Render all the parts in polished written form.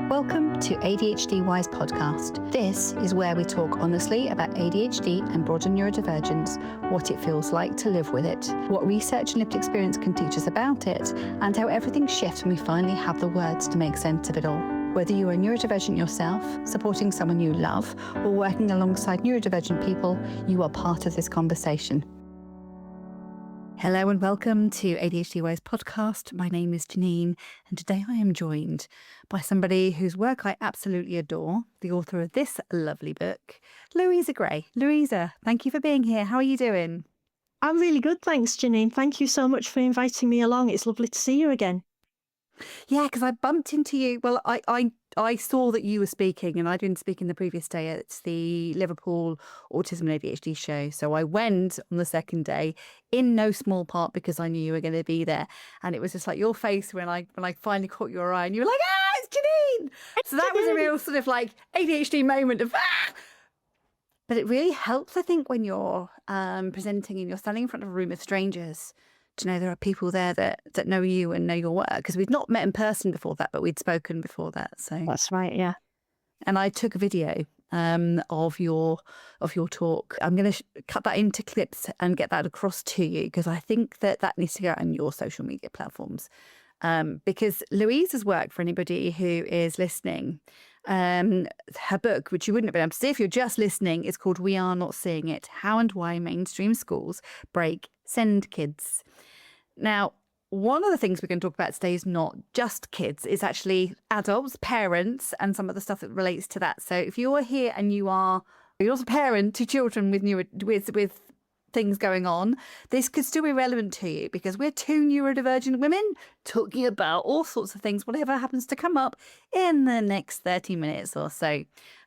Welcome to ADHD Wise podcast. This is where we talk honestly about ADHD and broader neurodivergence, what it feels like to live with it, what research and lived experience can teach us about it, and how everything shifts when we finally have the words to make sense of it all. Whether you are neurodivergent yourself, supporting someone you love, or working alongside neurodivergent people, you are part of this conversation. Hello and welcome to ADHD Wise podcast. My name is Jannine, and today I am joined by somebody whose work I absolutely adore, the author of this lovely book, Louisa Gray. Louisa, thank you for being here. How are you doing? I'm really good, thanks, Jannine. Thank you so much for inviting me along. It's lovely to see you again. Yeah, because I bumped into you. Well, I saw that you were speaking, and I'd been speaking the previous day at the Liverpool Autism and ADHD show. So I went on the second day, in no small part because I knew you were going to be there. And it was just like your face when I finally caught your eye, and you were like, "Ah, it's Jannine!" So that was a real sort of like ADHD moment of ah. But it really helps, I think, when you're presenting and you're standing in front of a room of strangers. To know there are people there that know you and know your work, because we'd not met in person before that, but we'd spoken before that. So that's right, yeah. And I took a video of your talk. I'm going to cut that into clips and get that across to you, because I think that needs to go on your social media platforms. Because Louisa's work, for anybody who is listening, her book, which you wouldn't have been able to see if you're just listening, is called We Are Not Seeing It: How and Why Mainstream Schools Break Send Kids. Now, one of the things we're going to talk about today is not just kids, it's actually adults, parents, and some of the stuff that relates to that. So if you're here and you're a parent to children with things going on, this could still be relevant to you, because we're two neurodivergent women talking about all sorts of things, whatever happens to come up in the next 30 minutes or so.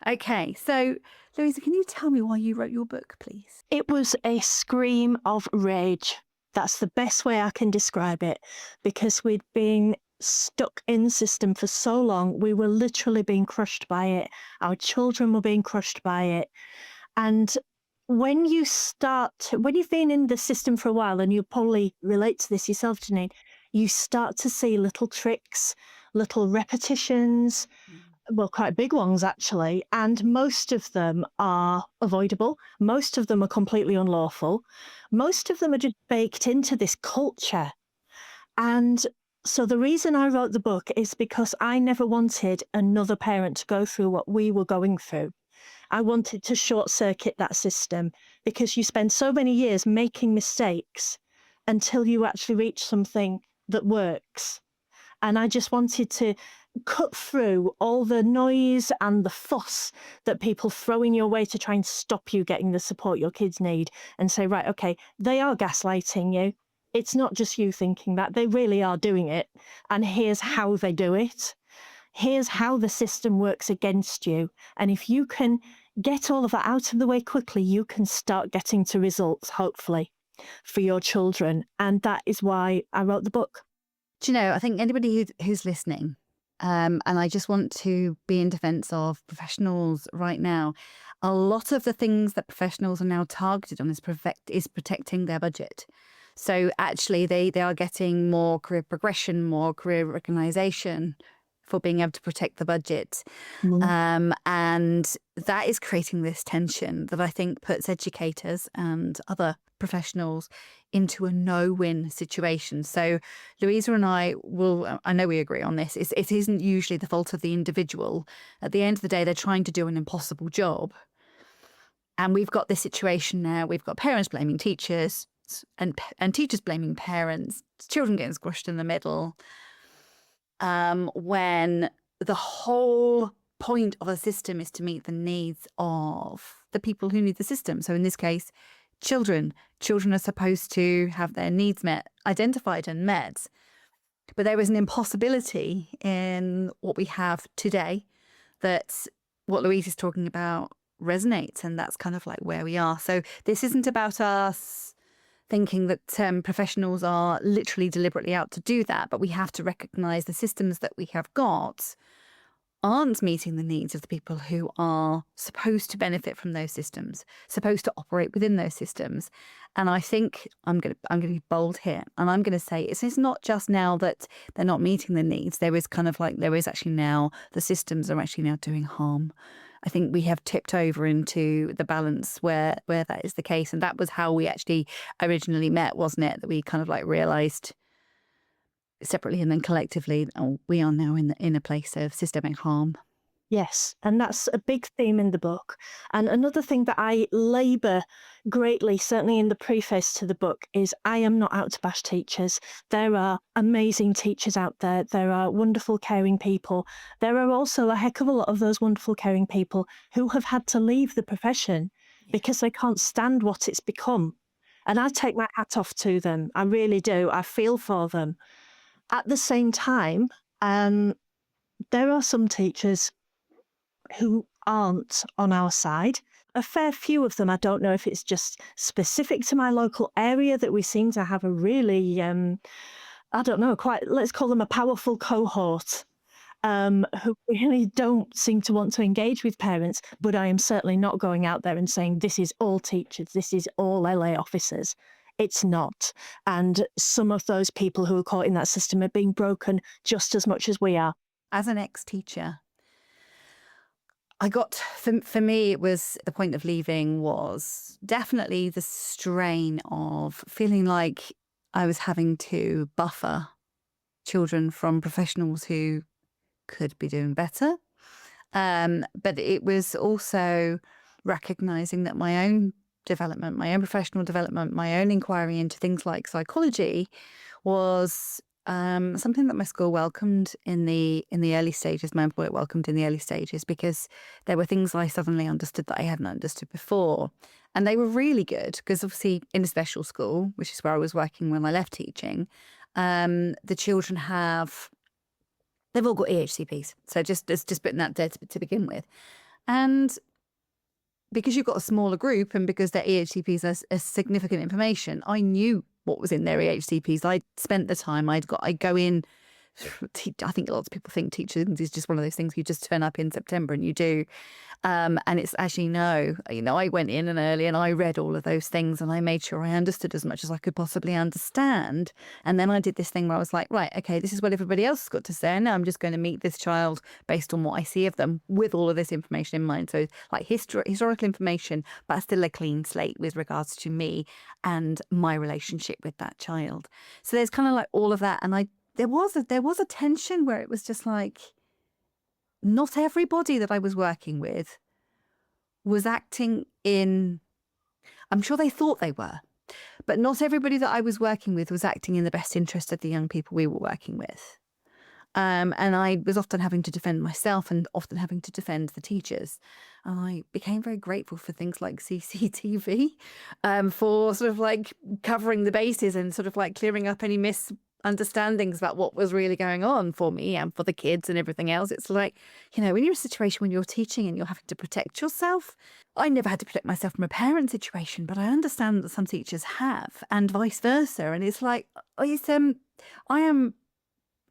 Okay, so Louisa, can you tell me why you wrote your book, please? It was a scream of rage. That's the best way I can describe it, because we'd been stuck in the system for so long. We were literally being crushed by it. Our children were being crushed by it. And when you've been in the system for a while, and you probably relate to this yourself, Jannine, you start to see little tricks, little repetitions, well, quite big ones actually, and most of them are avoidable. Most of them are completely unlawful. Most of them are just baked into this culture. And so the reason I wrote the book is because I never wanted another parent to go through what we were going through. I wanted to short circuit that system, because you spend so many years making mistakes until you actually reach something that works. And I just wanted to cut through all the noise and the fuss that people throw in your way to try and stop you getting the support your kids need, and say, right, okay, they are gaslighting you. It's not just you thinking that, they really are doing it. And here's how they do it. Here's how the system works against you. And if you can get all of that out of the way quickly, you can start getting to results, hopefully, for your children. And that is why I wrote the book. Do you know, I think anybody who's listening, and I just want to be in defense of professionals right now, a lot of the things that professionals are now targeted on is protecting their budget. So actually they are getting more career progression, more career recognition for being able to protect the budget. And that is creating this tension that I think puts educators and other professionals into a no-win situation. So Louisa and I know we agree on this, it isn't usually the fault of the individual. At the end of the day, they're trying to do an impossible job. And we've got this situation now, we've got parents blaming teachers and teachers blaming parents, children getting squashed in the middle. When the whole point of a system is to meet the needs of the people who need the system. So in this case, children. Children are supposed to have their needs identified and met. But there is an impossibility in what we have today, that what Louise is talking about resonates, and that's kind of like where we are. So this isn't about us thinking that professionals are literally deliberately out to do that, but we have to recognise the systems that we have got aren't meeting the needs of the people who are supposed to benefit from those systems, supposed to operate within those systems. And I think I'm going to be bold here, and I'm going to say it's not just now that they're not meeting the needs. There is actually now the systems are actually now doing harm. I think we have tipped over into the balance where that is the case, and that was how we actually originally met, wasn't it? That we kind of like realised separately and then collectively, oh, we are now in a place of systemic harm. Yes, and that's a big theme in the book. And another thing that I labour greatly, certainly in the preface to the book, is I am not out to bash teachers. There are amazing teachers out there. There are wonderful, caring people. There are also a heck of a lot of those wonderful, caring people who have had to leave the profession because they can't stand what it's become. And I take my hat off to them. I really do. I feel for them. At the same time, there are some teachers who aren't on our side. A fair few of them, I don't know if it's just specific to my local area that we seem to have a really, I don't know, let's call them a powerful cohort, who really don't seem to want to engage with parents. But I am certainly not going out there and saying this is all teachers, this is all LA officers. It's not. And some of those people who are caught in that system are being broken just as much as we are. As an ex-teacher, for me, it was the point of leaving was definitely the strain of feeling like I was having to buffer children from professionals who could be doing better. But it was also recognizing that my own development, my own professional development, my own inquiry into things like psychology was something that my school welcomed in the early stages. My employer welcomed in the early stages because there were things I suddenly understood that I hadn't understood before, and they were really good because obviously in a special school, which is where I was working when I left teaching, the children they've all got EHCPs, so just putting that there to begin with, and because you've got a smaller group and because their EHCPs are significant information, I knew what was in their EHCPs. I'd spent the time. I'd go in. I think lots of people think teaching is just one of those things you just turn up in September and you do. And it's actually no. I went in and early and I read all of those things and I made sure I understood as much as I could possibly understand. And then I did this thing where I was like, right, okay, this is what everybody else has got to say. And now I'm just going to meet this child based on what I see of them with all of this information in mind. So like historical information, but still a clean slate with regards to me and my relationship with that child. So there's kind of like all of that. And there was a tension where it was just like, not everybody that I was working with was acting in, I'm sure they thought they were, but not everybody that I was working with was acting in the best interest of the young people we were working with. And I was often having to defend myself and often having to defend the teachers. And I became very grateful for things like CCTV, for sort of like covering the bases and sort of like clearing up any misunderstandings about what was really going on for me and for the kids and everything else. It's like, when you're in a situation when you're teaching and you're having to protect yourself. I never had to protect myself from a parent situation, but I understand that some teachers have, and vice versa. And it's like,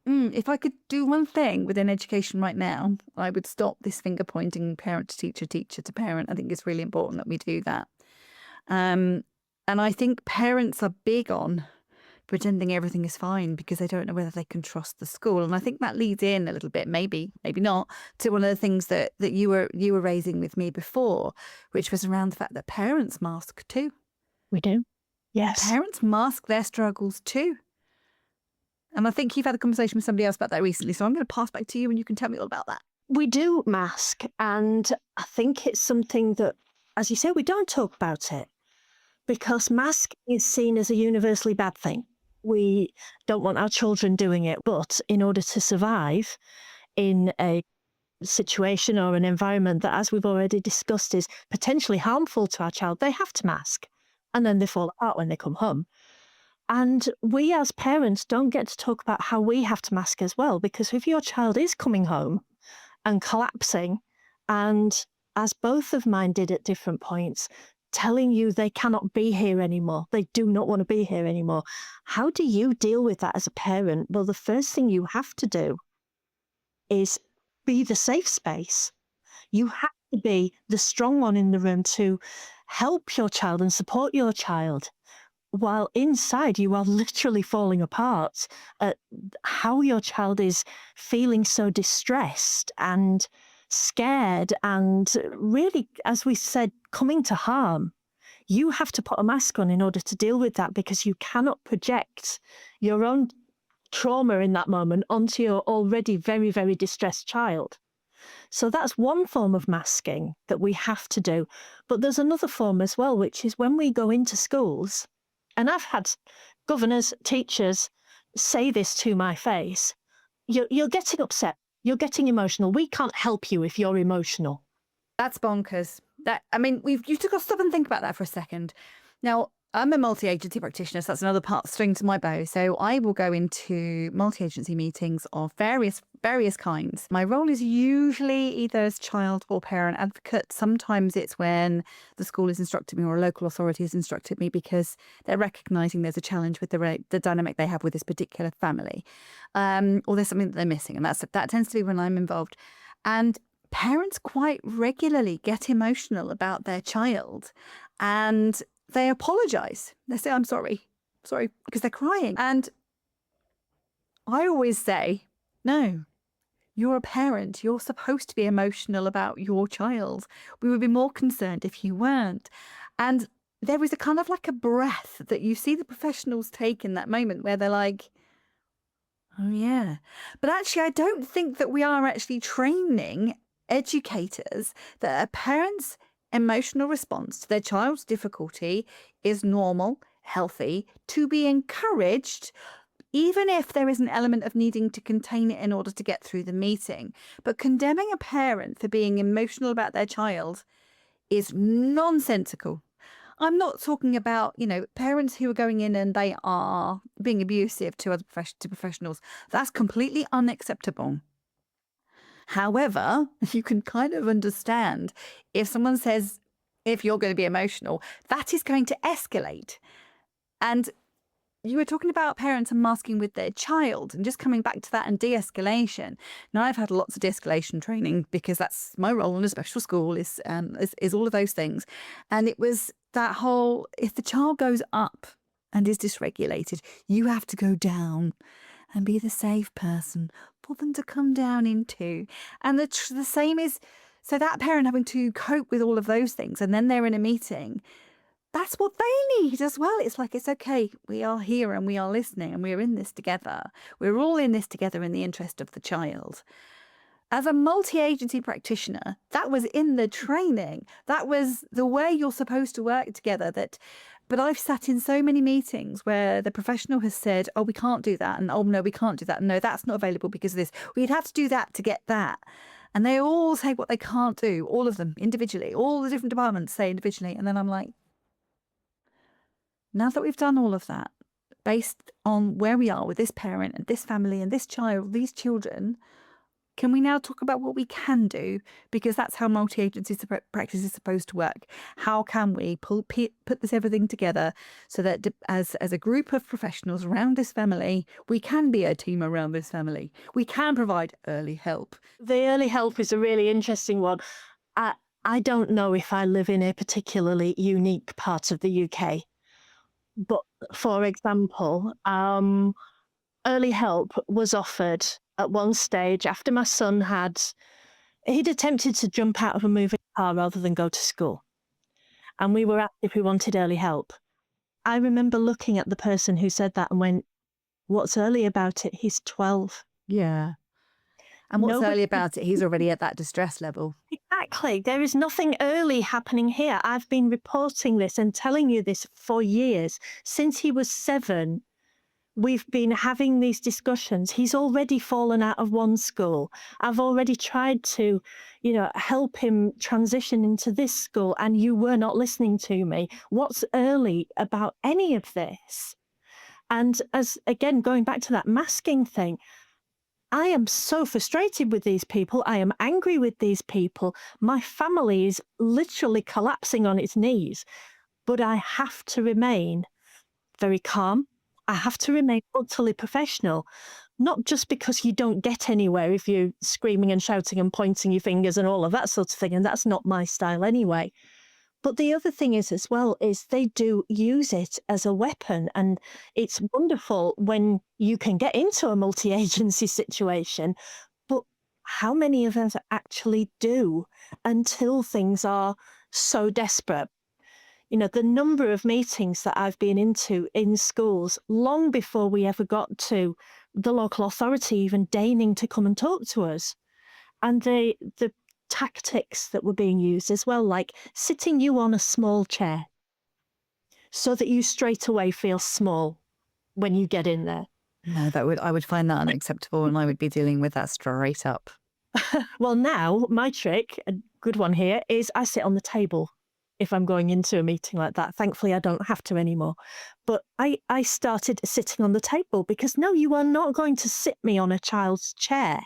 if I could do one thing within education right now, I would stop this finger pointing parent to teacher, teacher to parent. I think it's really important that we do that. And I think parents are big on pretending everything is fine because they don't know whether they can trust the school. And I think that leads in a little bit, maybe not, to one of the things that you were raising with me before, which was around the fact that parents mask too. We do. Yes. Parents mask their struggles too. And I think you've had a conversation with somebody else about that recently. So I'm going to pass back to you and you can tell me all about that. We do mask. And I think it's something that, as you say, we don't talk about it because mask is seen as a universally bad thing. We don't want our children doing it. But in order to survive in a situation or an environment that, as we've already discussed, is potentially harmful to our child, they have to mask. And then they fall apart when they come home. And we as parents don't get to talk about how we have to mask as well, because if your child is coming home and collapsing, and as both of mine did at different points, telling you they cannot be here anymore, they do not want to be here anymore, how do you deal with that as a parent? Well, the first thing you have to do is be the safe space. You have to be the strong one in the room to help your child and support your child, while inside you are literally falling apart at how your child is feeling so distressed and scared and really, as we said, coming to harm. You have to put a mask on in order to deal with that, because you cannot project your own trauma in that moment onto your already very, very distressed child. So that's one form of masking that we have to do. But there's another form as well, which is when we go into schools, and I've had governors, teachers say this to my face, you're getting upset, you're getting emotional. We can't help you if you're emotional. That's bonkers. You took a stop and think about that for a second. Now, I'm a multi-agency practitioner, so that's another string to my bow. So I will go into multi-agency meetings of various kinds. My role is usually either as child or parent advocate. Sometimes it's when the school has instructed me or a local authority has instructed me because they're recognising there's a challenge with the dynamic they have with this particular family, or there's something that they're missing, and that tends to be when I'm involved. And parents quite regularly get emotional about their child, and they apologise. They say, I'm sorry, because they're crying. And I always say, no, you're a parent. You're supposed to be emotional about your child. We would be more concerned if you weren't. And there is a kind of like a breath that you see the professionals take in that moment where they're like, oh, yeah. But actually, I don't think that we are actually training educators that a parent's emotional response to their child's difficulty is normal, healthy, to be encouraged, even if there is an element of needing to contain it in order to get through the meeting. But condemning a parent for being emotional about their child is nonsensical. I'm not talking about, parents who are going in and they are being abusive to other professionals. That's completely unacceptable. However, you can kind of understand if someone says, if you're going to be emotional, that is going to escalate. And you were talking about parents and masking with their child, and just coming back to that and de-escalation. Now, I've had lots of de-escalation training because that's my role in a special school is all of those things. And it was that whole, if the child goes up and is dysregulated, you have to go down and be the safe person for them to come down into. And the same is, so that parent having to cope with all of those things, and then they're in a meeting, that's what they need as well. It's like, it's okay, we are here and we are listening and we're in this together. We're all in this together in the interest of the child. As a multi-agency practitioner, that was in the training. That was the way you're supposed to work together. But I've sat in so many meetings where the professional has said, oh, we can't do that. And oh, no, we can't do that. No, that's not available because of this. We'd have to do that to get that. And they all say what they can't do, all of them individually, all the different departments say individually. And then I'm like, now that we've done all of that, based on where we are with this parent and this family and this child, these children, can we now talk about what we can do? Because that's how multi-agency practice is supposed to work. How can we put this everything together so that as a group of professionals around this family, we can be a team around this family. We can provide early help. The early help is a really interesting one. I don't know if I live in a particularly unique part of the UK. But for example, early help was offered at one stage after my son he'd attempted to jump out of a moving car rather than go to school. And we were asked if we wanted early help. I remember looking at the person who said that and went, what's early about it? He's 12. Yeah. And what's early about it? He's already at that distress level. Exactly. There is nothing early happening here. I've been reporting this and telling you this for years. Since he was 7, we've been having these discussions. He's already fallen out of one school. I've already tried to, help him transition into this school, and you were not listening to me. What's early about any of this? And again, going back to that masking thing, I am so frustrated with these people. I am angry with these people. My family is literally collapsing on its knees. But I have to remain very calm. I have to remain utterly professional. not just because you don't get anywhere if you're screaming and shouting and pointing your fingers and all of that sort of thing, and that's not my style anyway. But the other thing is as well is they do use it as a weapon, and it's wonderful when you can get into a multi-agency situation, but how many of us actually do until things are so desperate? You know, the number of meetings that I've been into in schools long before we ever got to the local authority even deigning to come and talk to us. And the tactics that were being used as well, like sitting you on a small chair so that you straight away feel small when you get in there. No, I would find that unacceptable, and I would be dealing with that straight up. Well, now my trick, a good one here, is I sit on the table if I'm going into a meeting like that. Thankfully, I don't have to anymore. But I started sitting on the table because no, you are not going to sit me on a child's chair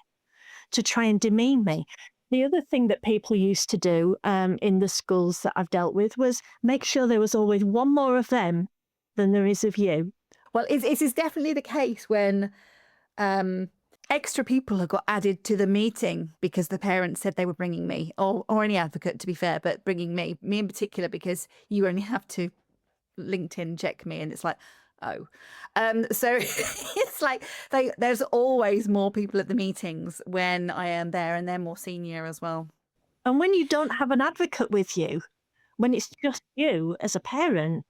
to try and demean me. The other thing that people used to do in the schools that I've dealt with was make sure there was always one more of them than there is of you. Well, it is definitely the case when extra people have got added to the meeting because the parents said they were bringing me, or any advocate, to be fair, but bringing me in particular, because you only have to LinkedIn check me, and it's like, oh. So it's like there's always more people at the meetings when I am there, and they're more senior as well. And when you don't have an advocate with you, when it's just you as a parent,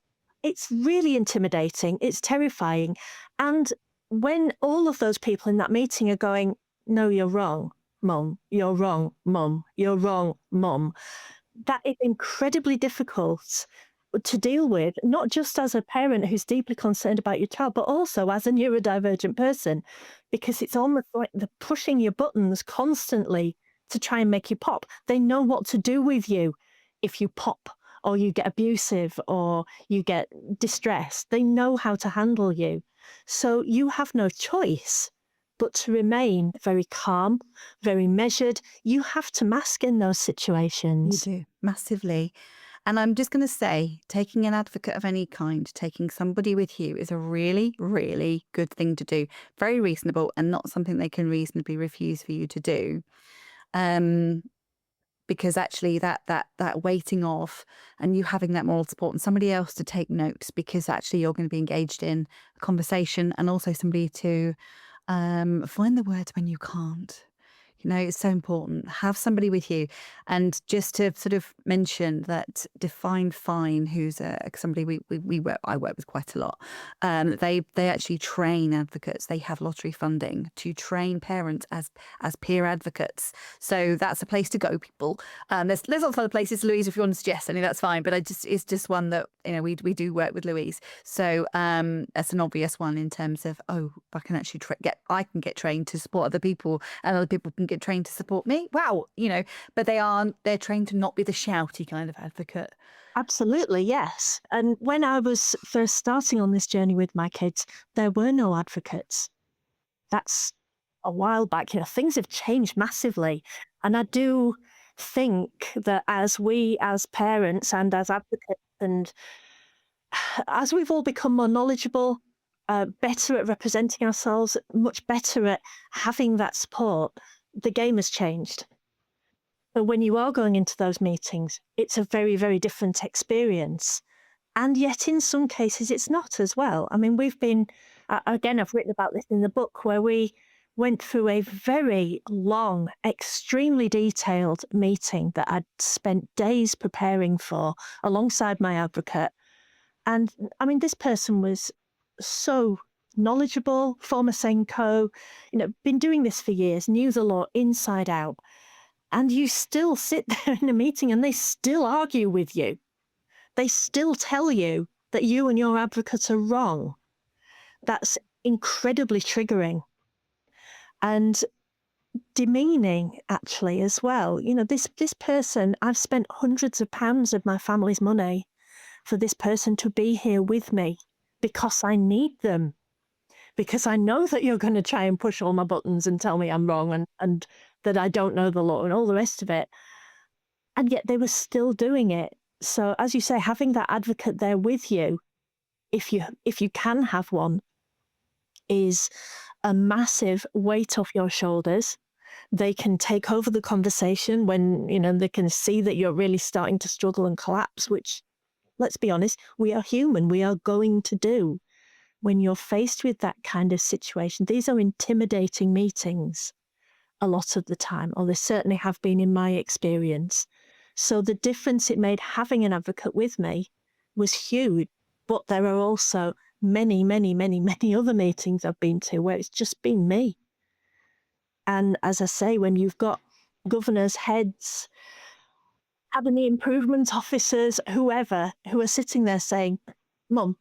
it's really intimidating. It's terrifying. And when all of those people in that meeting are going, no, you're wrong, Mum, you're wrong, Mum, you're wrong, Mum, that is incredibly difficult to deal with, not just as a parent who's deeply concerned about your child, but also as a neurodivergent person, because it's almost like they're pushing your buttons constantly to try and make you pop. They know what to do with you if you pop, or you get abusive, or you get distressed. They know how to handle you. So you have no choice but to remain very calm, very measured. You have to mask in those situations. You do, massively. And I'm just going to say, taking an advocate of any kind, taking somebody with you, is a really, really good thing to do. Very reasonable, and not something they can reasonably refuse for you to do. Because actually that waiting off, and you having that moral support and somebody else to take notes, because actually you're going to be engaged in a conversation, and also somebody to find the words when you can't. You know, it's so important. Have somebody with you. And just to sort of mention that Define Fine, who's somebody I work with quite a lot, they actually train advocates. They have lottery funding to train parents as peer advocates. So that's a place to go, people. There's lots of other places, Louise, if you want to suggest any, that's fine. But it's just one that, you know, we do work with Louise. So that's an obvious one in terms of, I can actually get trained to support other people, and other people can get trained to support me. Wow, you know, but they're trained to not be the shouty kind of advocate. Absolutely, yes. And when I was first starting on this journey with my kids, there were no advocates. That's a while back. You know, things have changed massively. And I do think that as we, as parents and as advocates, and as we've all become more knowledgeable, better at representing ourselves, much better at having that support, the game has changed. But when you are going into those meetings, it's a very, very different experience. And yet in some cases, it's not as well. I mean, we've been, again, I've written about this in the book, where we went through a very long, extremely detailed meeting that I'd spent days preparing for alongside my advocate. And I mean, this person was so knowledgeable, former Senko, you know, been doing this for years, knew the law inside out. And you still sit there in a meeting and they still argue with you. They still tell you that you and your advocate are wrong. That's incredibly triggering and demeaning, actually, as well. You know, this person, I've spent hundreds of pounds of my family's money for this person to be here with me because I need them. Because I know that you're going to try and push all my buttons and tell me I'm wrong and that I don't know the law and all the rest of it. And yet they were still doing it. So as you say, having that advocate there with you, if you can have one, is a massive weight off your shoulders. They can take over the conversation when, they can see that you're really starting to struggle and collapse, which, let's be honest, we are human. We are going to do. When you're faced with that kind of situation, these are intimidating meetings a lot of the time, or they certainly have been in my experience. So the difference it made having an advocate with me was huge. But there are also many, many, many, many other meetings I've been to where it's just been me. And as I say, when you've got governors, heads, cabinet improvement officers, whoever, who are sitting there saying, Mum,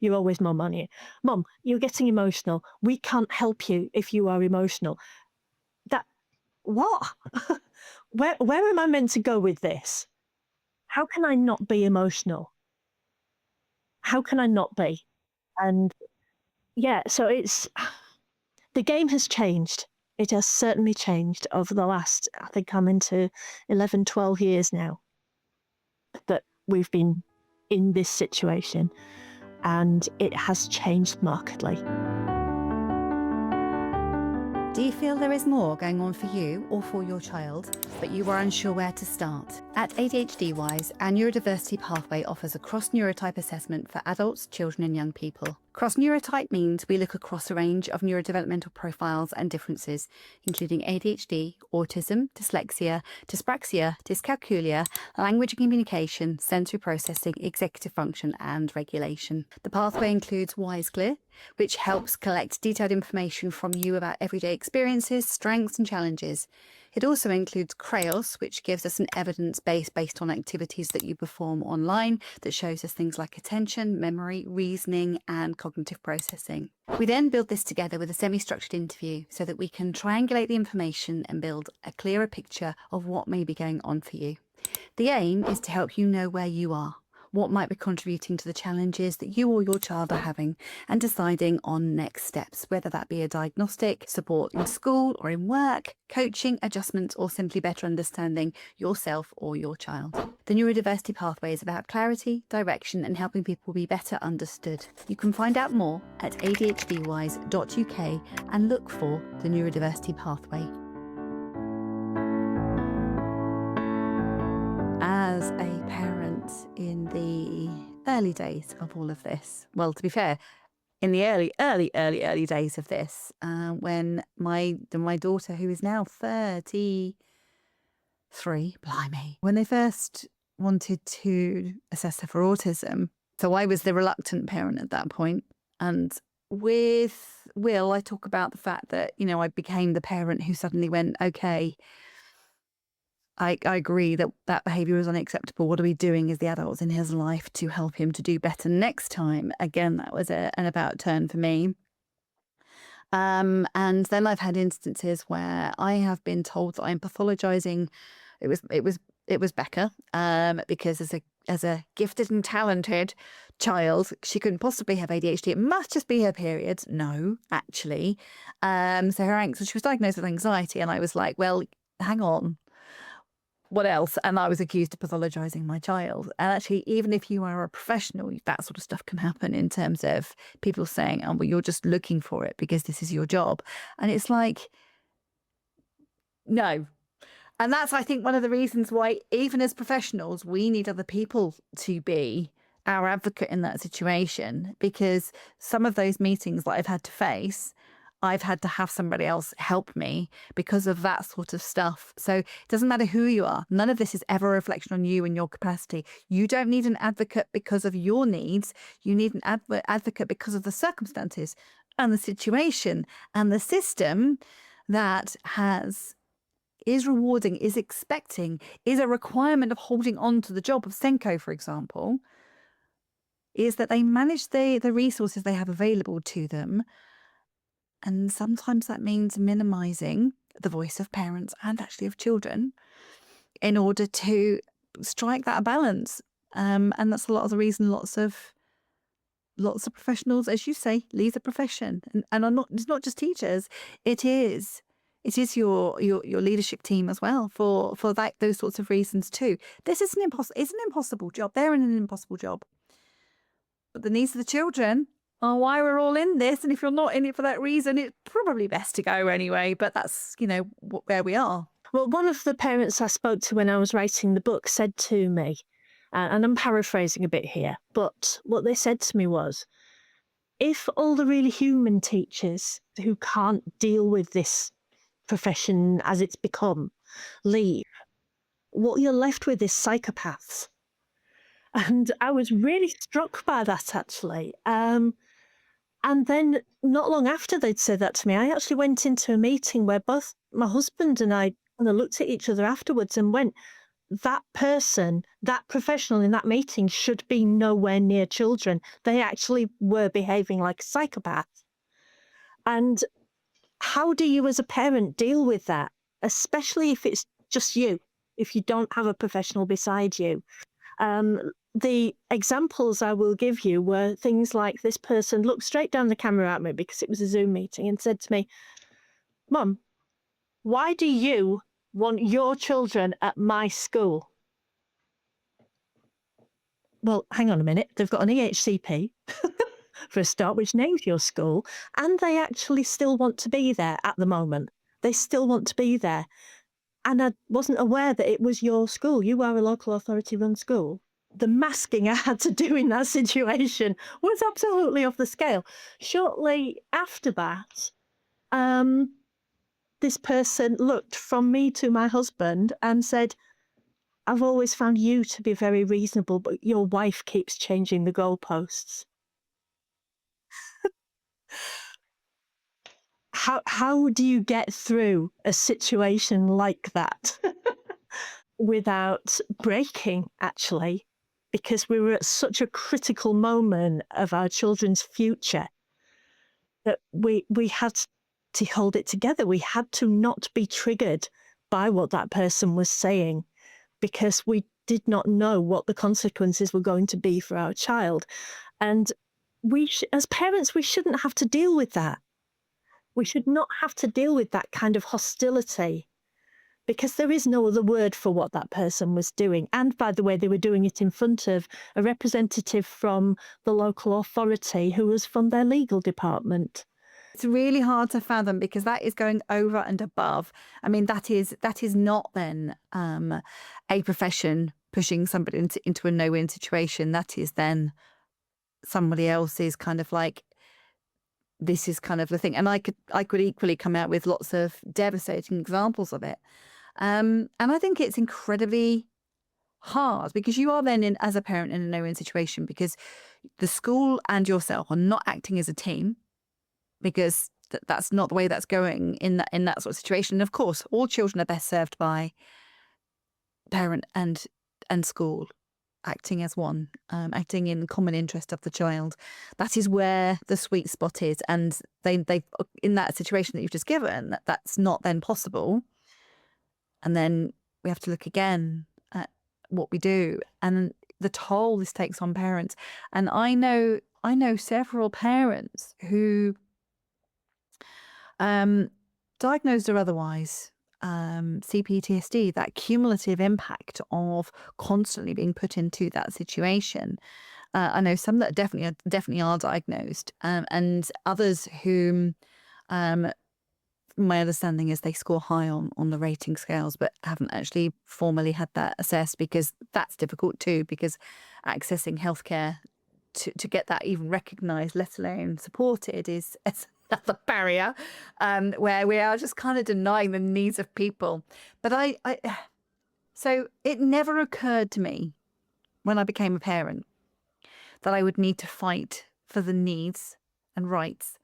you're always mum, aren't you? Mum, you're getting emotional. We can't help you if you are emotional. What? Where am I meant to go with this? How can I not be emotional? How can I not be? And yeah, so the game has changed. It has certainly changed over the last, I think I'm into 11, 12 years now that we've been in this situation, and it has changed markedly. Do you feel there is more going on for you or for your child, but you are unsure where to start? At ADHD Wise, our neurodiversity pathway offers a cross-neurotype assessment for adults, children and young people. Cross-neurotype means we look across a range of neurodevelopmental profiles and differences, including ADHD, autism, dyslexia, dyspraxia, dyscalculia, language and communication, sensory processing, executive function and regulation. The pathway includes WiseClear, which helps collect detailed information from you about everyday experiences, strengths and challenges. It also includes Craos, which gives us an evidence base based on activities that you perform online that shows us things like attention, memory, reasoning and cognitive processing. We then build this together with a semi-structured interview so that we can triangulate the information and build a clearer picture of what may be going on for you. The aim is to help you know where you are, what might be contributing to the challenges that you or your child are having, and deciding on next steps, whether that be a diagnostic, support in school or in work, coaching, adjustments, or simply better understanding yourself or your child. The neurodiversity pathway is about clarity, direction, and helping people be better understood. You can find out more at adhdwise.uk and look for the neurodiversity pathway. As a parent in the early days of all of this, well, to be fair, in the early days of this, when my daughter, who is now 33, blimey, when they first wanted to assess her for autism, so I was the reluctant parent at that point. And with Will, I talk about the fact that, I became the parent who suddenly went, okay, I agree that behaviour was unacceptable. What are we doing as the adults in his life to help him to do better next time? Again, that was an about turn for me. And then I've had instances where I have been told that I'm pathologizing. It was Becca, because as a gifted and talented child, she couldn't possibly have ADHD. It must just be her periods. No, actually. So she was diagnosed with anxiety, and I was like, well, hang on. What else? And I was accused of pathologizing my child. And actually, even if you are a professional, that sort of stuff can happen in terms of people saying, oh, well, you're just looking for it because this is your job. And it's like, no. And that's, I think, one of the reasons why, even as professionals, we need other people to be our advocate in that situation, because some of those meetings that I've had to face, I've had to have somebody else help me because of that sort of stuff. So it doesn't matter who you are. None of this is ever a reflection on you and your capacity. You don't need an advocate because of your needs. You need an advocate because of the circumstances and the situation and the system that is rewarding, is expecting, is a requirement of holding on to the job of Senko, for example, is that they manage the resources they have available to them. And sometimes that means minimizing the voice of parents and actually of children in order to strike that balance. And that's a lot of the reason lots of professionals, as you say, leave the profession. And it's not just teachers. It is your leadership team as well for those sorts of reasons too. This is it's an impossible job. They're in an impossible job. But the needs of the children why we're all in this. And if you're not in it for that reason, it's probably best to go anyway. But that's, where we are. Well, one of the parents I spoke to when I was writing the book said to me, and I'm paraphrasing a bit here, but what they said to me was, if all the really human teachers who can't deal with this profession as it's become leave, what you're left with is psychopaths. And I was really struck by that, actually. And then not long after they'd said that to me, I actually went into a meeting where both my husband and I kind of looked at each other afterwards and went, that person, that professional in that meeting should be nowhere near children. They actually were behaving like psychopaths. And how do you as a parent deal with that, especially if it's just you, if you don't have a professional beside you? The examples I will give you were things like this person looked straight down the camera at me because it was a Zoom meeting and said to me, Mum, why do you want your children at my school? Well, hang on a minute. They've got an EHCP for a start, which names your school, and they actually still want to be there at the moment. They still want to be there. And I wasn't aware that it was your school. You are a local authority run school. The masking I had to do in that situation was absolutely off the scale. Shortly after that, this person looked from me to my husband and said, I've always found you to be very reasonable, but your wife keeps changing the goalposts. How do you get through a situation like that without breaking, actually? Because we were at such a critical moment of our children's future that we had to hold it together. We had to not be triggered by what that person was saying, because we did not know what the consequences were going to be for our child. And as parents, we shouldn't have to deal with that. We should not have to deal with that kind of hostility, because there is no other word for what that person was doing. And by the way, they were doing it in front of a representative from the local authority who was from their legal department. It's really hard to fathom, because that is going over and above. I mean, that is not then a profession pushing somebody into a no-win situation. That is then somebody else's kind of like, this is kind of the thing. And I could equally come out with lots of devastating examples of it. And I think it's incredibly hard, because you are then as a parent in a no-win situation, because the school and yourself are not acting as a team, because that's not the way that's going in that sort of situation. And of course, all children are best served by parent and school acting as one, acting in common interest of the child. That is where the sweet spot is. And they in that situation that you've just given, that's not then possible. And then we have to look again at what we do and the toll this takes on parents. And I know several parents who, diagnosed or otherwise, CPTSD, that cumulative impact of constantly being put into that situation. I know some that definitely are diagnosed, and others whom, my understanding is they score high on the rating scales, but haven't actually formally had that assessed, because that's difficult too, because accessing healthcare to get that even recognised, let alone supported, is another barrier, where we are just kind of denying the needs of people. But so it never occurred to me when I became a parent that I would need to fight for the needs and rights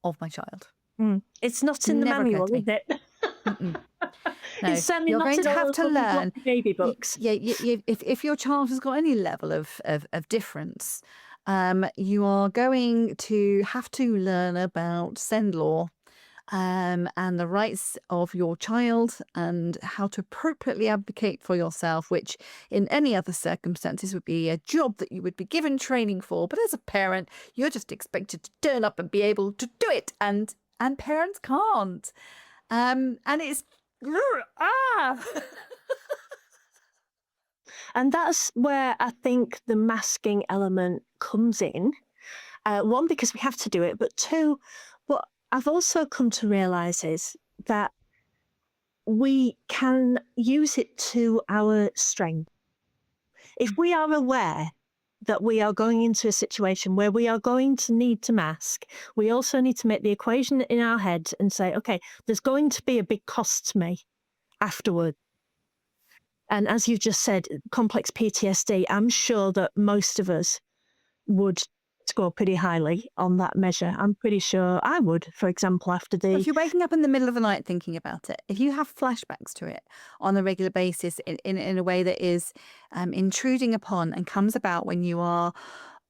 of my child. It's not in the Never manual, occurred is to it? No. It's certainly You're not going in to all have those to lovely learn. glossy baby books. Yeah, if your child has got any level of difference, you are going to have to learn about SEND law, and the rights of your child, and how to appropriately advocate for yourself, which in any other circumstances would be a job that you would be given training for. But as a parent, you're just expected to turn up and be able to do it, and parents can't. And it's And that's where I think the masking element comes in. One, because we have to do it, but two, what I've also come to realise is that we can use it to our strength. If we are aware that we are going into a situation where we are going to need to mask, we also need to make the equation in our head and say, okay, there's going to be a big cost to me afterward. And as you just said, complex PTSD, I'm sure that most of us would score pretty highly on that measure. I'm pretty sure I would, for example, after If the. you're waking up in the middle of the night thinking about it, if you have flashbacks to it on a regular basis in a way that is intruding upon and comes about when you are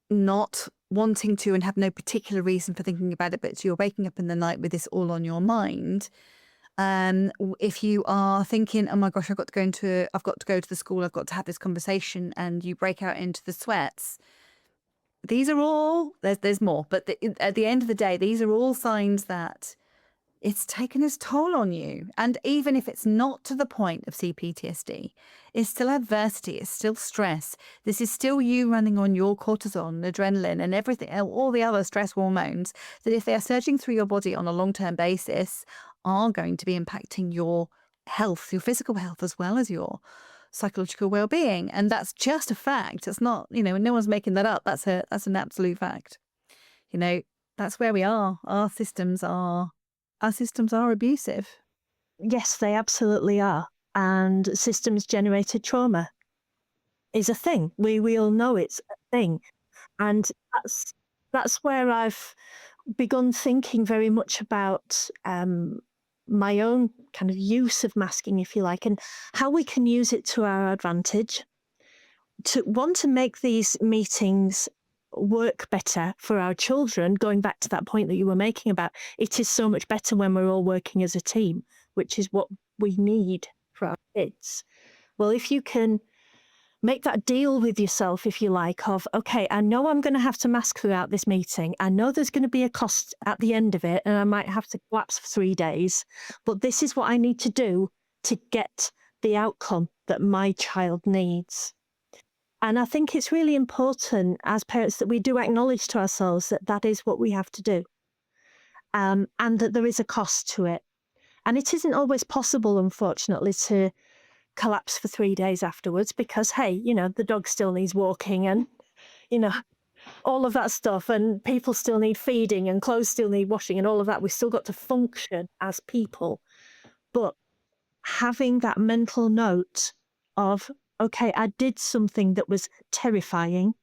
not wanting to and have no particular reason for thinking about it, but you're waking up in the night with this all on your mind. If you are thinking, oh my gosh, I've got to go to the school, I've got to have this conversation, and you break out into the sweats. These are all, there's more, but at the end of the day, these are all signs that it's taken its toll on you. And even if it's not to the point of CPTSD, it's still adversity, it's still stress. This is still you running on your cortisol, adrenaline, and everything, all the other stress hormones that, if they are surging through your body on a long-term basis, are going to be impacting your health, your physical health, as well as your psychological well-being. And that's just a fact. It's not, no one's making that up. That's an absolute fact. That's where we are. Our systems are abusive. Yes, they absolutely are. And systems generated trauma is a thing. We all know it's a thing. And that's where I've begun thinking very much about my own kind of use of masking, if you like, and how we can use it to our advantage. To want to make these meetings work better for our children, going back to that point that you were making about it is so much better when we're all working as a team, which is what we need for our kids. Well, if you can make that deal with yourself, if you like, of, okay, I know I'm going to have to mask throughout this meeting. I know there's going to be a cost at the end of it, and I might have to collapse for 3 days, but this is what I need to do to get the outcome that my child needs. And I think it's really important as parents that we do acknowledge to ourselves that that is what we have to do, and that there is a cost to it. And it isn't always possible, unfortunately, to collapse for 3 days afterwards because, hey, the dog still needs walking and, all of that stuff, and people still need feeding and clothes still need washing and all of that. We've still got to function as people. But having that mental note of, okay, I did something that was terrifying,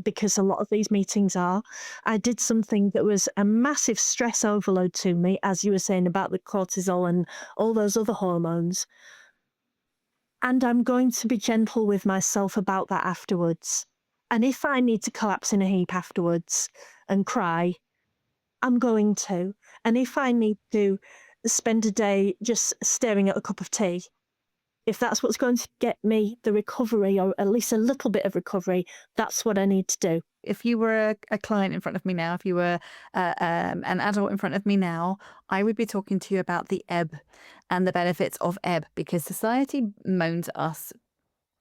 because a lot of these meetings are. I did something that was a massive stress overload to me, as you were saying about the cortisol and all those other hormones. And I'm going to be gentle with myself about that afterwards. And if I need to collapse in a heap afterwards and cry, I'm going to. And if I need to spend a day just staring at a cup of tea, if that's what's going to get me the recovery, or at least a little bit of recovery, that's what I need to do. If you were a client in front of me now, if you were an adult in front of me now, I would be talking to you about the ebb and the benefits of ebb, because society moans at us,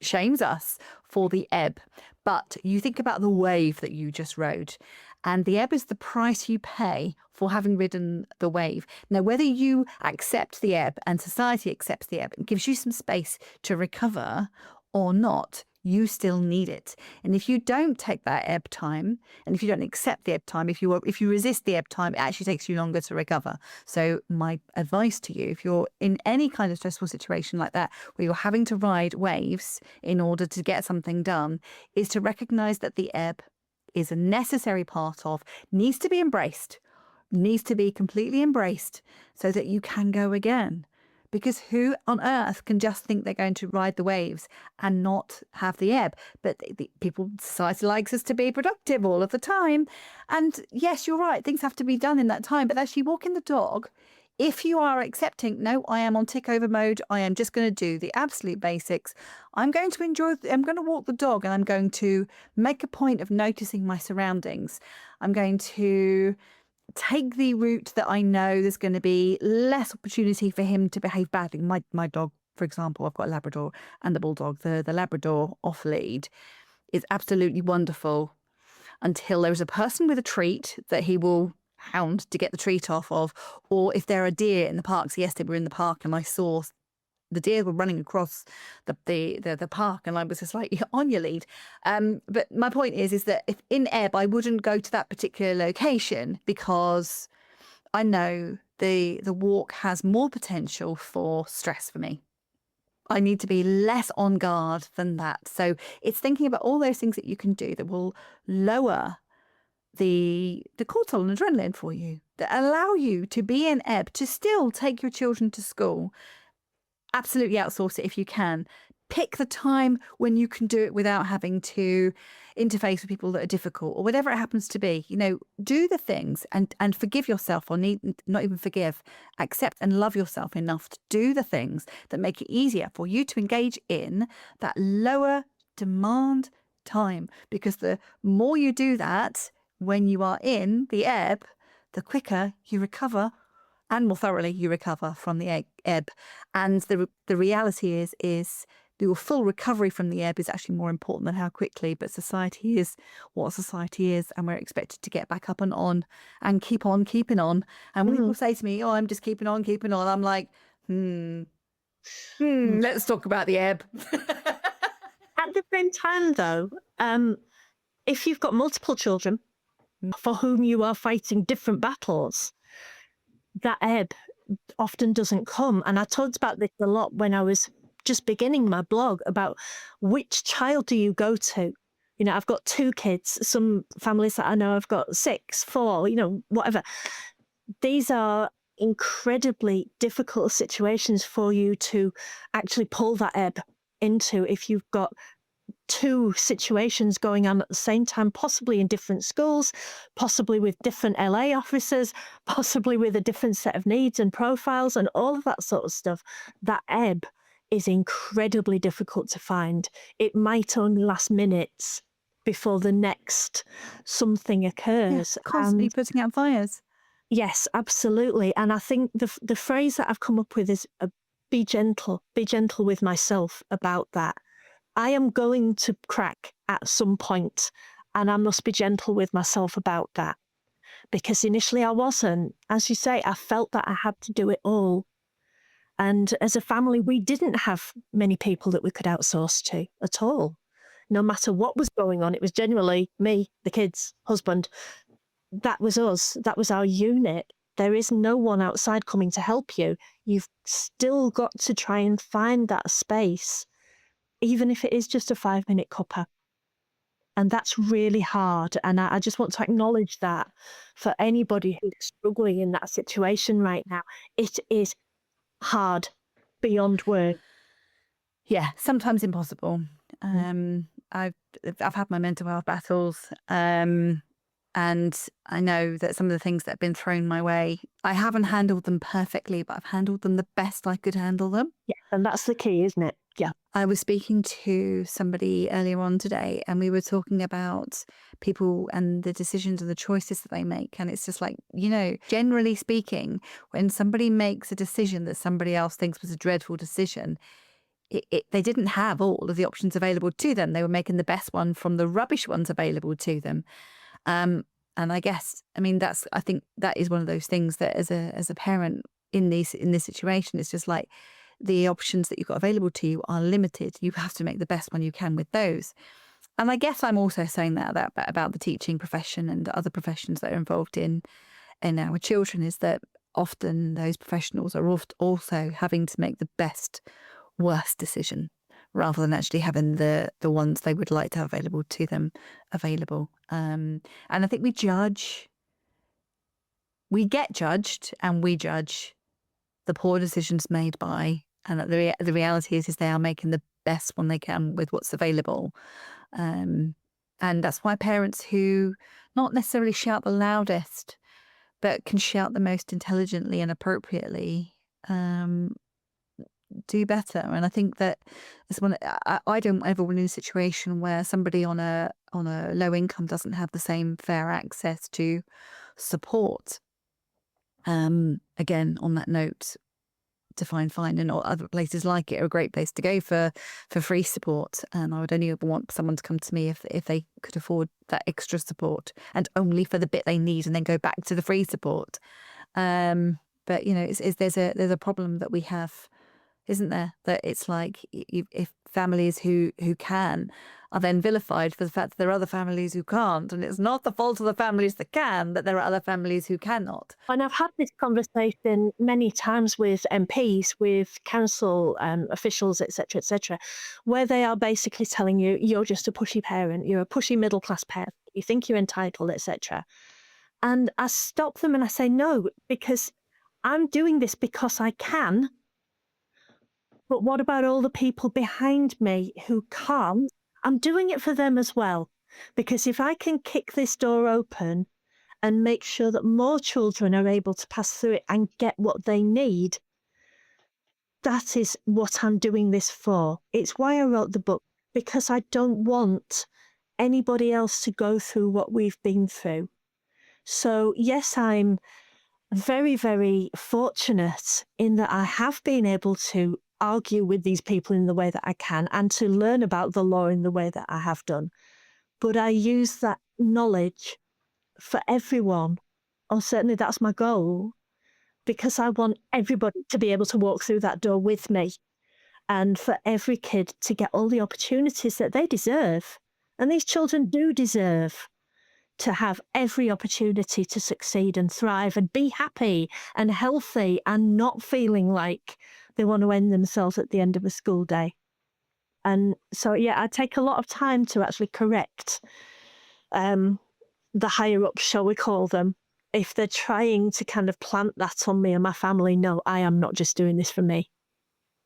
shames us for the ebb. But you think about the wave that you just rode, and the ebb is the price you pay for having ridden the wave. Now, whether you accept the ebb and society accepts the ebb and gives you some space to recover or not, you still need it. And if you don't take that ebb time, and if you don't accept the ebb time, if you resist the ebb time, it actually takes you longer to recover. So my advice to you, if you're in any kind of stressful situation like that, where you're having to ride waves in order to get something done, is to recognize that the ebb is a necessary part of, needs to be embraced, needs to be completely embraced so that you can go again. Because who on earth can just think they're going to ride the waves and not have the ebb? But society likes us to be productive all of the time. And yes, you're right, things have to be done in that time. But actually walking the dog, if you are accepting, no, I am on tick over mode, I am just going to do the absolute basics. I'm going to walk the dog, and I'm going to make a point of noticing my surroundings. I'm going to take the route that I know there's going to be less opportunity for him to behave badly. My dog, for example, I've got a Labrador and a Bulldog. The Labrador off lead is absolutely wonderful. until there is a person with a treat that he will hound to get the treat off of, or if there are deer in the park. So yesterday we were in the park and I saw the deer were running across the park, and I was just like, you're on your lead. But my point is that if in ebb, I wouldn't go to that particular location because I know the walk has more potential for stress for me. I need to be less on guard than that. So it's thinking about all those things that you can do that will lower the cortisol and adrenaline for you, that allow you to be in ebb, to still take your children to school. Absolutely outsource it if you can. Pick the time when you can do it without having to interface with people that are difficult or whatever it happens to be. Do the things and forgive yourself, or not even forgive, accept and love yourself enough to do the things that make it easier for you to engage in that lower demand time. Because the more you do that when you are in the ebb, the quicker you recover and more thoroughly you recover from the ebb. And the reality is your full recovery from the ebb is actually more important than how quickly. But society is what society is, and we're expected to get back up and on and keep on keeping on. And when people say to me, "Oh, I'm just keeping on," I'm like, let's talk about the ebb. At the same time, though, if you've got multiple children for whom you are fighting different battles, that ebb often doesn't come. And I talked about this a lot when I was just beginning my blog about which child do you go to? I've got 2 kids. Some families that I know I've got 6, 4, whatever. These are incredibly difficult situations for you to actually pull that ebb into if you've got 2 situations going on at the same time, possibly in different schools, possibly with different LA officers, possibly with a different set of needs and profiles and all of that sort of stuff. That ebb is incredibly difficult to find. It might only last minutes before the next something occurs. Constantly putting out fires. Yes, absolutely. And I think the phrase that I've come up with is be gentle with myself about that. I am going to crack at some point, and I must be gentle with myself about that. Because initially I wasn't. As you say, I felt that I had to do it all. And as a family, we didn't have many people that we could outsource to at all. No matter what was going on, it was generally me, the kids, husband. That was us. That was our unit. There is no one outside coming to help you. You've still got to try and find that space, even if it is just a 5-minute cuppa. And that's really hard. And I just want to acknowledge that for anybody who's struggling in that situation right now. It is hard beyond words. Yeah, sometimes impossible. I've had my mental health battles, and I know that some of the things that have been thrown my way, I haven't handled them perfectly, but I've handled them the best I could handle them. Yeah, and that's the key, isn't it? Yeah. I was speaking to somebody earlier on today, and we were talking about people and the decisions and the choices that they make. And it's just like, generally speaking, when somebody makes a decision that somebody else thinks was a dreadful decision, they didn't have all of the options available to them. They were making the best one from the rubbish ones available to them. And I guess, I think that is one of those things that as a parent in this situation, it's just like the options that you've got available to you are limited. You have to make the best one you can with those. And I guess I'm also saying that about the teaching profession and other professions that are involved in our children, is that often those professionals are also having to make the best worst decision rather than actually having the ones they would like to have available to them available. And I think we get judged, and we judge the poor decisions made by, and the reality is they are making the best one they can with what's available. And that's why parents who not necessarily shout the loudest, but can shout the most intelligently and appropriately, do better. And I think that I don't ever want in a situation where somebody on a low income doesn't have the same fair access to support. Again, on that note, find fine, or other places like it are a great place to go for free support. And I would only ever want someone to come to me if they could afford that extra support, and only for the bit they need, and then go back to the free support. But there's a problem that we have, isn't there? That it's like if families who can are then vilified for the fact that there are other families who can't. And it's not the fault of the families that can, but there are other families who cannot. And I've had this conversation many times with MPs, with council officials, etc., where they are basically telling you, you're just a pushy parent, you're a pushy middle-class parent, you think you're entitled, etc. And I stop them and I say, no, because I'm doing this because I can. But what about all the people behind me who can't? I'm doing it for them as well. Because if I can kick this door open and make sure that more children are able to pass through it and get what they need, that is what I'm doing this for. It's why I wrote the book, because I don't want anybody else to go through what we've been through. So yes, I'm very, very fortunate in that I have been able to argue with these people in the way that I can, and to learn about the law in the way that I have done. But I use that knowledge for everyone, or certainly that's my goal, because I want everybody to be able to walk through that door with me, and for every kid to get all the opportunities that they deserve. And these children do deserve to have every opportunity to succeed and thrive and be happy and healthy and not feeling like they want to end themselves at the end of a school day. And so, yeah, I take a lot of time to actually correct the higher ups, shall we call them, if they're trying to kind of plant that on me and my family. No, I am not just doing this for me.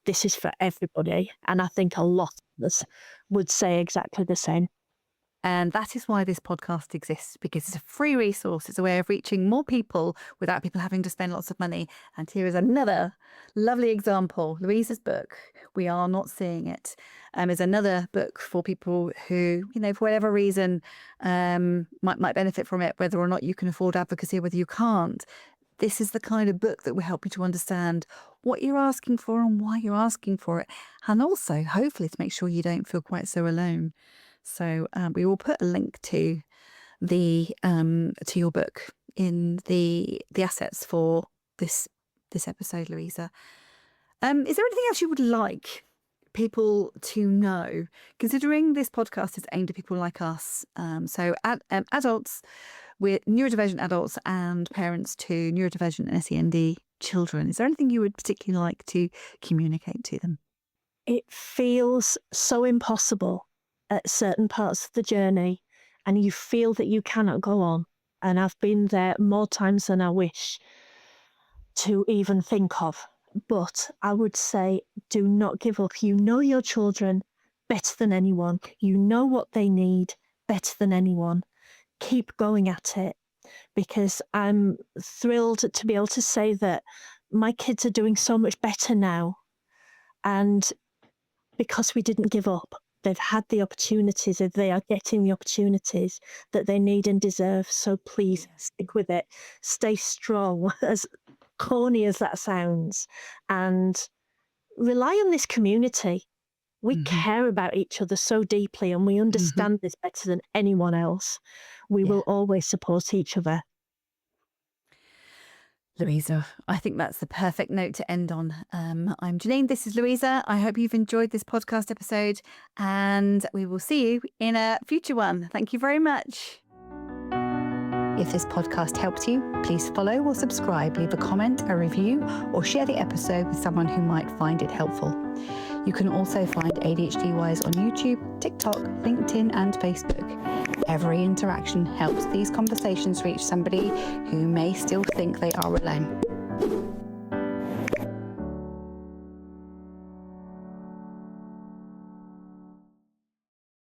This is for everybody. And I think a lot of us would say exactly the same. And that is why this podcast exists, because it's a free resource. It's a way of reaching more people without people having to spend lots of money. And here is another lovely example. Louisa's book, We Are Not Seeing It, is another book for people who, for whatever reason, might benefit from it, whether or not you can afford advocacy or whether you can't. This is the kind of book that will help you to understand what you're asking for and why you're asking for it. And also, hopefully, to make sure you don't feel quite so alone. So we will put a link to your book in the assets for this episode, Louisa. Is there anything else you would like people to know, considering this podcast is aimed at people like us? So adults, we're neurodivergent adults and parents to neurodivergent and SEND children. Is there anything you would particularly like to communicate to them? It feels so impossible at certain parts of the journey, and you feel that you cannot go on. And I've been there more times than I wish to even think of. But I would say, do not give up. You know your children better than anyone. You know what they need better than anyone. Keep going at it, because I'm thrilled to be able to say that my kids are doing so much better now. And because we didn't give up. They've had the opportunities, they are getting the opportunities that they need and deserve. So please stick with it. Stay strong, as corny as that sounds, and rely on this community. We care about each other so deeply, and we understand this better than anyone else. We will always support each other. Louisa, I think that's the perfect note to end on. I'm Jannine, this is Louisa. I hope you've enjoyed this podcast episode, and we will see you in a future one. Thank you very much. If this podcast helped you, please follow or subscribe, leave a comment, a review, or share the episode with someone who might find it helpful. You can also find ADHD Wise on YouTube, TikTok, LinkedIn, and Facebook. Every interaction helps these conversations reach somebody who may still think they are alone.